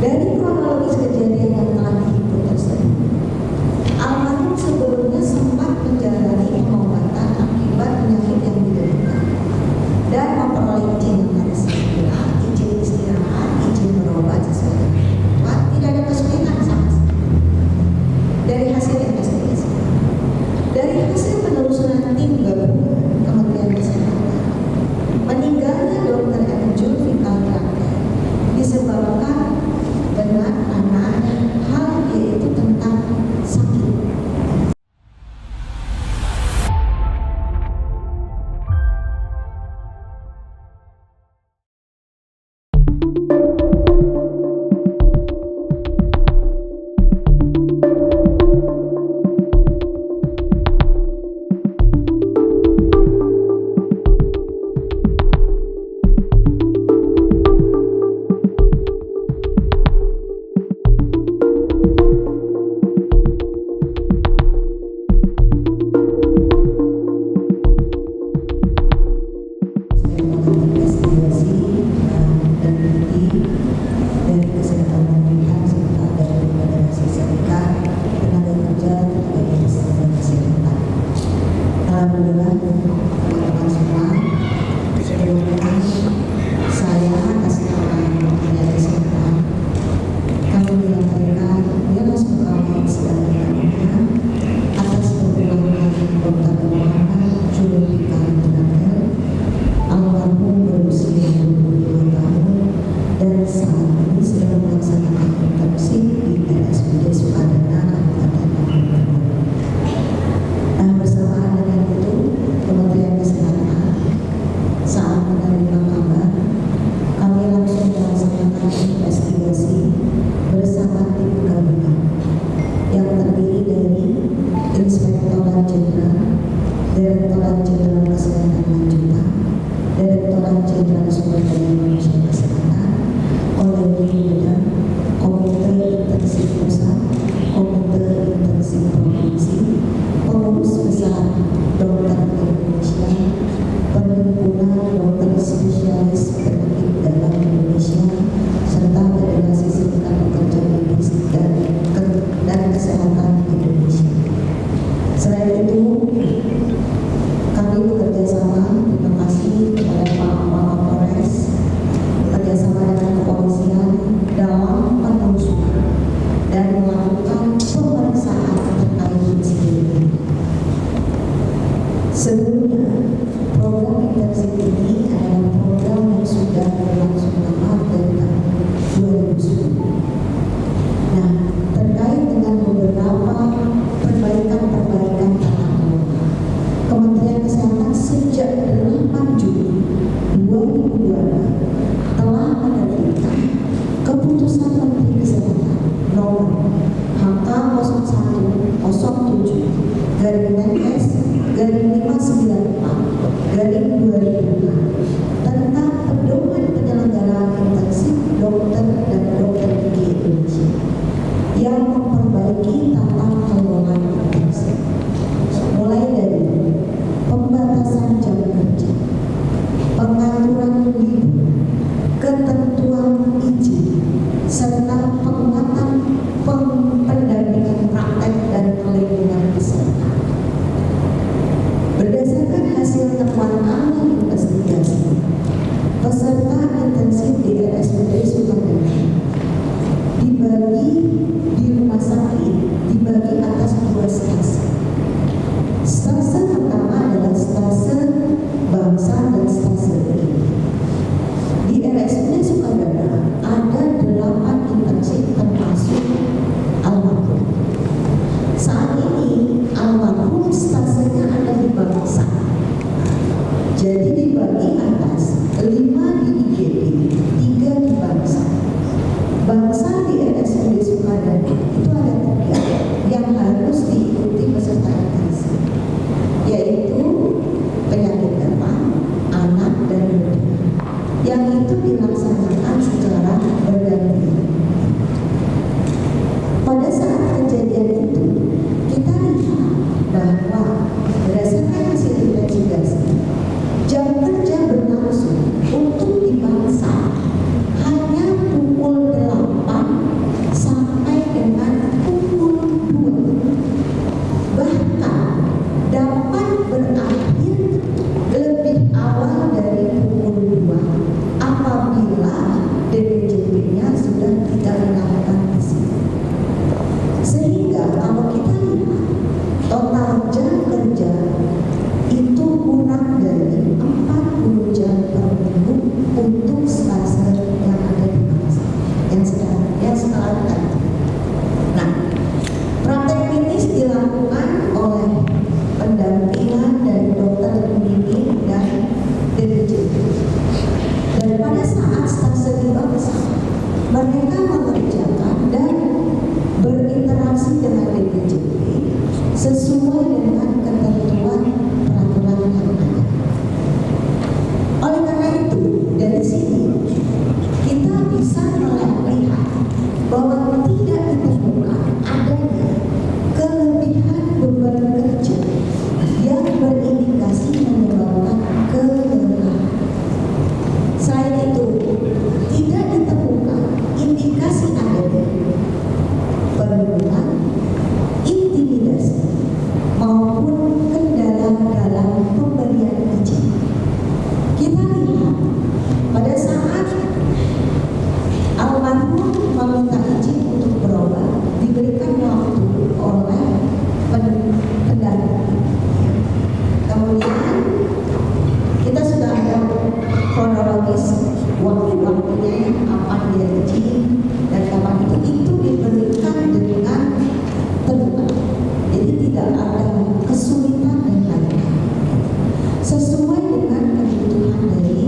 Dari kronologis kejadian yang telah dihimpun tersebut, almarhum sebelumnya sempat menjalani pengobatan akibat penyakit yang diderita dan memperoleh izin yang harus segera, izin istirahat, izin berobat sesuai dengan kebutuhan, tidak ada kesulitan sama sekali. Dari hasil investigasi, dari hasil penelusuran tim gabungan Kementerian Kesehatan, meninggalnya Dr. M. Zulfikar Rakyat disebabkan dengan karena hal yaitu tentang sakit. bahwa tidak ditemukan adanya kelebihan beban kerja yang berindikasi menyebabkan kelelahan. Selain itu, tidak ditemukan indikasi adanya perburuan, intimidasi maupun kendala dalam pemberian izin. Kita lihat pada saat almarhum meminta izin untuk berobat, diberikan waktu oleh pendamping. Kemudian kita sudah ada kronologis waktu-waktunya, kapan dia izin dan kapan itu diberikan dengan terbuka. Jadi tidak ada kesulitan dan lain-lain, sesuai dengan kebutuhan dari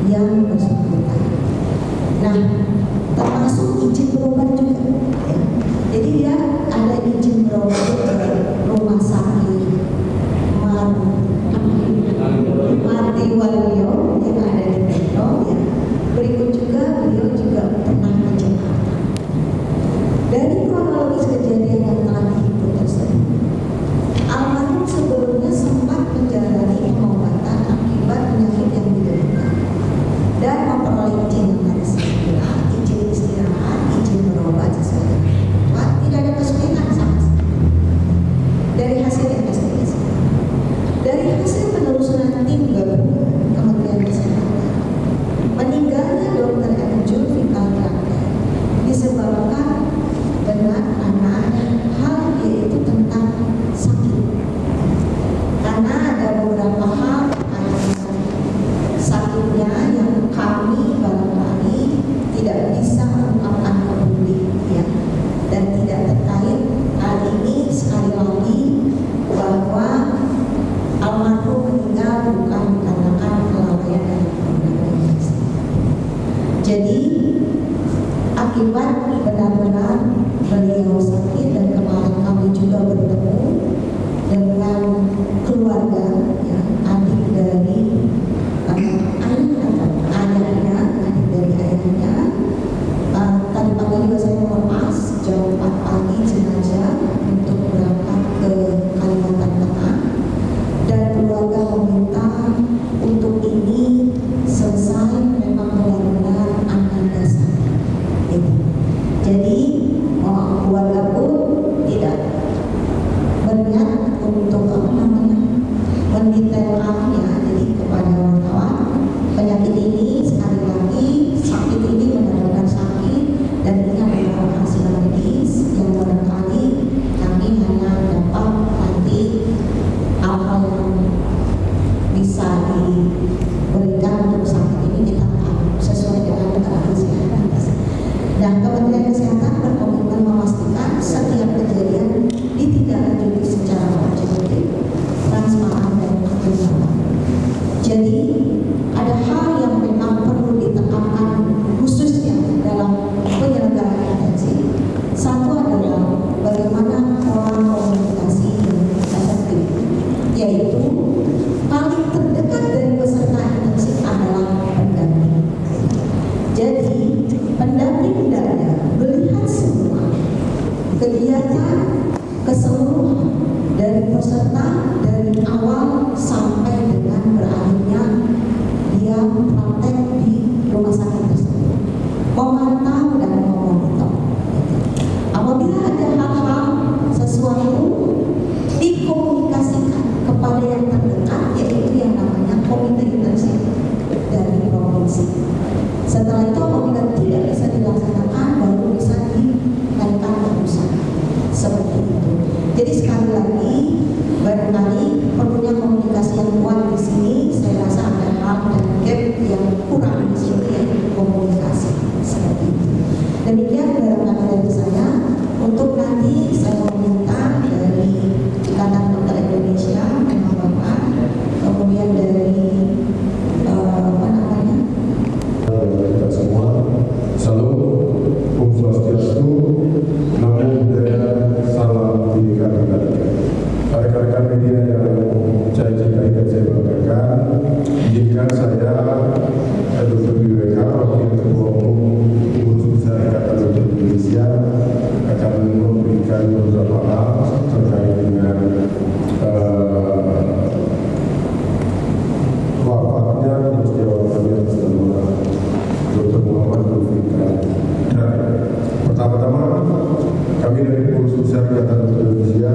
yang bersangkutan. Nah, termasuk izin berobat juga, ya. Jadi dia ada izin berobat ke rumah sakit Marti Waluyo yang ada di Depok, ya. Berikut juga beliau juga pernah ke Jakarta. Dari kronologis kejadian yang telah dihimpun tersebut, almarhum sebelumnya sempat menjalani pengobatan akibat penyakit yang diderita dan memperoleh izin yang tadi saya bilang, izin istirahat, izin berobat sesuai dengan kebutuhan, tidak ada kesulitan sama sekali. Dari hasil investigasi, dari hasil penelusuran tim gabungan Kementerian Kesehatan, meninggalnya Dr. M. Zulfikar Praktek disebabkan dengan hal yaitu tentang sakit. Karena ada beberapa hal sakitnya yang kami barangkali tidak bisa mengungkapkan ke publik, ya, dan tidak terkait hal ini. Sekali lagi bahwa almarhum meninggal bukan dikarenakan kelalaian dari penanganan. Jadi akibat benar-benar beliau sakit, dan kemarin kami juga bertemu dengan keluarga, ya, adik dari ayahnya. Tadi pagi juga saya melepas jam 4 pagi jenazah untuk berangkat ke Kalimantan Tengah, dan keluarga meminta untuk ini selesai memang benar-benar ananda sakit. Jadi keluarga pun tidak berniat untuk mendetailkannya. Jadi kepada wartawan, penyakit ini sekali lagi, sakit ini benar-benar sakit, dan ini adalah hasil medis yang barangkali kami hanya dapat nanti hal-hal yang bisa diberikan untuk sakit ini kita sesuai dengan kesehatan. Dan Kementerian Kesehatan berkomitmen memastikan setiap kejadian ditindaklanjuti secara objektif, transparan, dan akurat. Jadi ada hal yang memang perlu ditekankan khususnya dalam penyelenggaraan intensif. Satu adalah bagaimana pola komunikasi yang efektif, yaitu paling terdekat dari peserta intensif adalah pendamping. Jadi pendamping hendaknya melihat semua kegiatan keseluruhan dari peserta dari awal sampai dengan berakhirnya dia praktek di rumah sakit tersebut, memantau dan memonitor. Apabila ada hal-hal sesuatu dikomunikasikan kepada yang terdekat, yaitu yang namanya komite intensif dari provinsi. Setelah itu apabila tidak bisa dilaksanakan, baru bisa dinaikkan ke pusat. Seperti itu. Jadi sekali lagi, barangkali perlunya komunikasi yang kuat di sini. Saya rasa ada hal dan gap yang kurang di sini, yaitu komunikasi seperti itu. Demikian barangkali dari saya. Untuk nanti saya meminta dari Ikatan Dokter Indonesia, Bapak, kemudian dari kita semua, salam, Om Swastiastu, Namo Buddhaya, salam kebajikan. Rekan-rekan media yang saya cintai dan saya banggakan, izinkan saya, Dr. BWK, Wakil Ketua Umum Pengurus Besar Ikatan Dokter Indonesia, Pertama-tama kami dari Pengurus Besar Ikatan Dokter Indonesia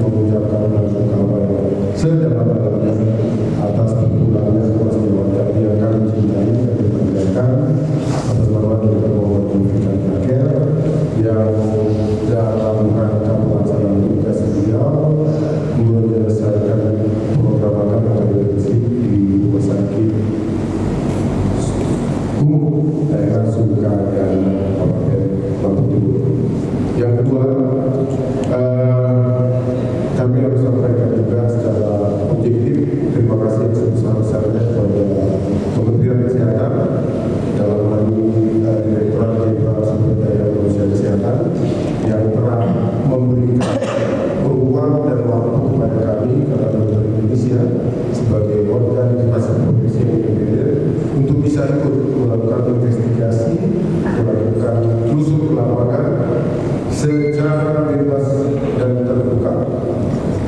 mengucapkan rasa kabar sedalam-dalamnya atas terpulangnya sebuah sejawat kami yang kami cintai dan dipercayakan atas nama Dr. Muhammad Mufikan Akhir yang dalam rangka pelaksanaan tugas beliau menyelesaikan program makan akademik di rumah sakit umum daerah Sumka dan Kabupaten Lampung Timur. Yang kedua, kami harus sampaikan juga secara objektif terima kasih yang sebesar-besarnya kepada Kementerian Kesehatan dalam hal ini Direktorat Jenderal Sumber Daya Manusia Kesehatan yang telah memberikan ruang dan waktu kepada kami Ikatan Dokter Indonesia sebagai organisasi profesi yang independen untuk bisa ikut melakukan investigasi, melakukan telusur ke lapangan secara bebas dan terbuka.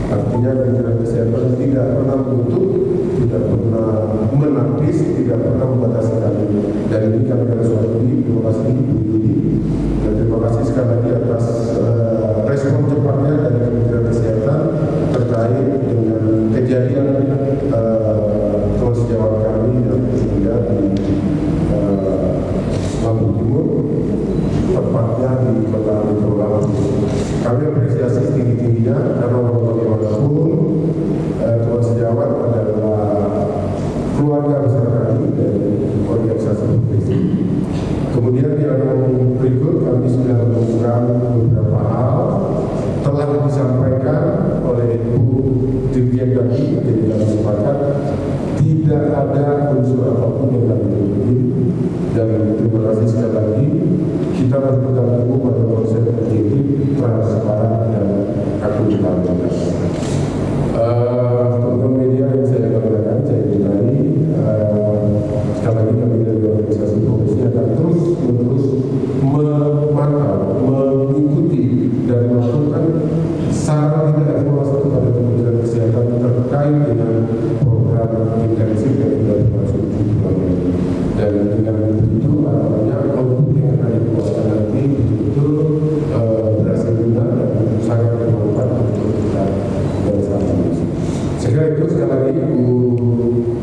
Artinya Kementerian Kesehatan tidak pernah menutup, tidak pernah menapis, tidak pernah membatasi kami. Dan ini kami harus wakili. Terima kasih Ibu Yudi. Dan terima kasih sekali lagi atas respon cepatnya dari Kementerian Kesehatan terkait dengan kejadian teman sejawat kami yang meninggal di Lampung Timur, tepatnya di Kota Lampung. Kami apresiasi tinggi-tingginya karena bagaimanapun teman sejawat adalah keluarga besar kami dari organisasi profesi. Kemudian yang berikut kami sudah melakukan beberapa hal telah disampaikan oleh Ibu Dirjen tadi, jadi kami sepakat tidak ada unsur apapun yang kami tutupi. Dan terima kasih sekali lagi, kita harus berpegang teguh pada konsep objektif, transparan dan akuntabilitas. Untuk media yang saya banggakan, saya cintai, sekali lagi kami dari organisasi profesi akan terus memantau, mengikuti dan melakukan saran tidak evaluasi kepada Kementerian Kesehatan terkait dengan program intensif yang sudah dimaksud dan dengan begitu harapannya output yang akan dikeluarkan nanti betul-betul berhasil guna dan sangat bermanfaat untuk kita bersama. Saya kira itu sekali lagi Bu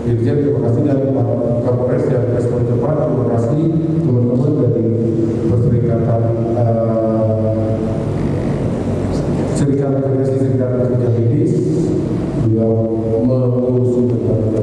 Dirjen, terima kasih dan Pak Kapolres yang respon cepat. Terima kasih teman-teman dari Perserikatan Serikat Kerja Medis